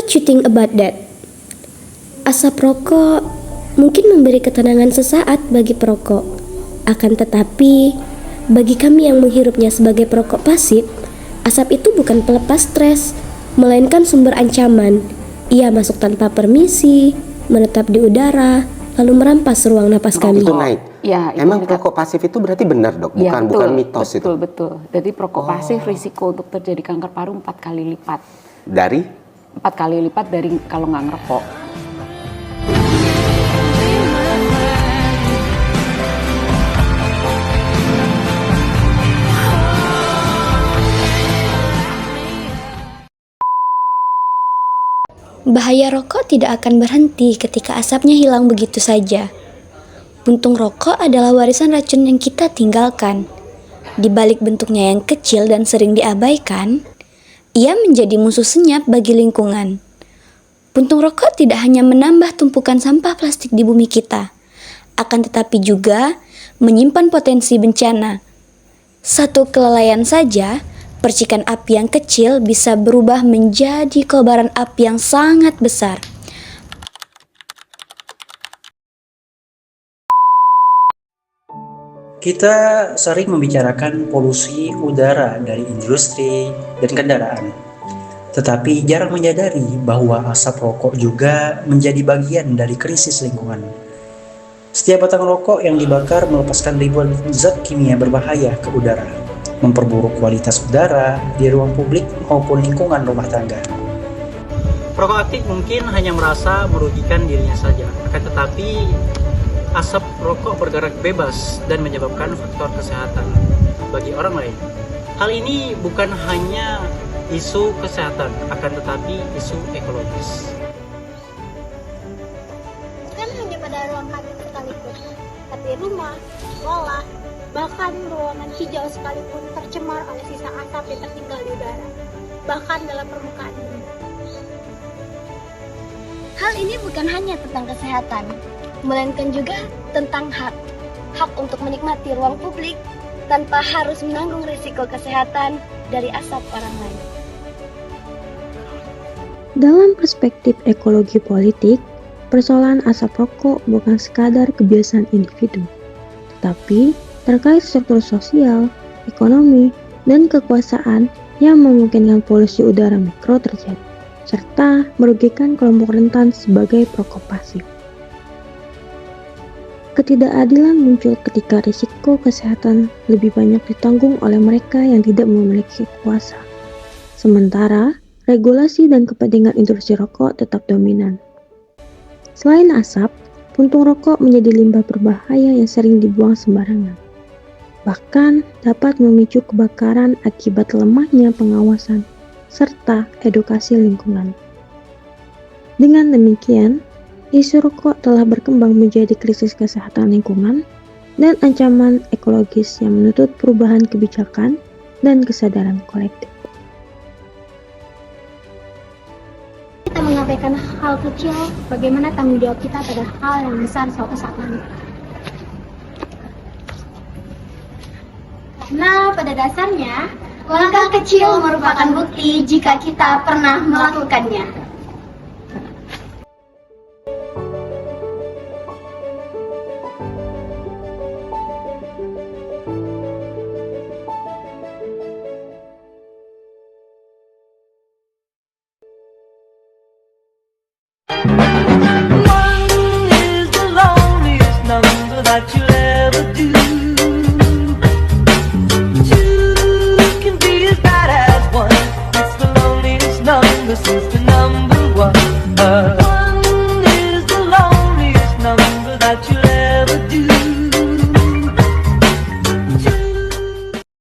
What you think about that? Asap rokok mungkin memberi ketenangan sesaat bagi perokok. Akan tetapi, bagi kami yang menghirupnya sebagai perokok pasif, asap itu bukan pelepas stres, melainkan sumber ancaman. Ia masuk tanpa permisi, menetap di udara, lalu merampas ruang napas kami. Itu naik. Ya, itu Emang perokok pasif itu berarti benar, Dok? Ya, Bukan mitos itu. Betul. Jadi perokok pasif risiko untuk terjadi kanker paru 4 kali lipat. Dari 4 kali lipat dari kalau nggak ngerokok. Bahaya rokok tidak akan berhenti ketika asapnya hilang begitu saja. Puntung rokok adalah warisan racun yang kita tinggalkan. Di balik bentuknya yang kecil dan sering diabaikan, ia menjadi musuh senyap bagi lingkungan. Puntung rokok tidak hanya menambah tumpukan sampah plastik di bumi kita, akan tetapi juga menyimpan potensi bencana. Satu kelalaian saja, percikan api yang kecil bisa berubah menjadi kobaran api yang sangat besar. Kita sering membicarakan polusi udara dari industri dan kendaraan. Tetapi jarang menyadari bahwa asap rokok juga menjadi bagian dari krisis lingkungan. Setiap batang rokok yang dibakar melepaskan ribuan zat kimia berbahaya ke udara, memperburuk kualitas udara di ruang publik maupun lingkungan rumah tangga. Perokok aktif mungkin hanya merasa merugikan dirinya saja, akan tetapi asap rokok bergerak bebas dan menyebabkan faktor kesehatan bagi orang lain. Hal ini bukan hanya isu kesehatan, akan tetapi isu ekologis. Bukan hanya pada ruang kabin sekalipun, tapi rumah, sekolah, bahkan ruangan hijau sekalipun tercemar oleh sisa asap yang tertinggal di udara, bahkan dalam permukaan bumi. Hal ini bukan hanya tentang kesehatan, melainkan juga tentang hak untuk menikmati ruang publik tanpa harus menanggung risiko kesehatan dari asap orang lain. Dalam perspektif ekologi politik, persoalan asap rokok bukan sekadar kebiasaan individu, tetapi terkait struktur sosial, ekonomi, dan kekuasaan yang memungkinkan polusi udara mikro terjadi, serta merugikan kelompok rentan sebagai perokok pasif. Ketidakadilan muncul ketika risiko kesehatan lebih banyak ditanggung oleh mereka yang tidak memiliki kuasa. Sementara, regulasi dan kepentingan industri rokok tetap dominan. Selain asap, puntung rokok menjadi limbah berbahaya yang sering dibuang sembarangan. Bahkan dapat memicu kebakaran akibat lemahnya pengawasan serta edukasi lingkungan. Dengan demikian, isu rokok telah berkembang menjadi krisis kesehatan lingkungan dan ancaman ekologis yang menuntut perubahan kebijakan dan kesadaran kolektif. Kita mengabaikan hal kecil, bagaimana tanggung jawab kita pada hal yang besar suatu saat nanti. Karena pada dasarnya, langkah kecil merupakan bukti jika kita pernah melakukannya.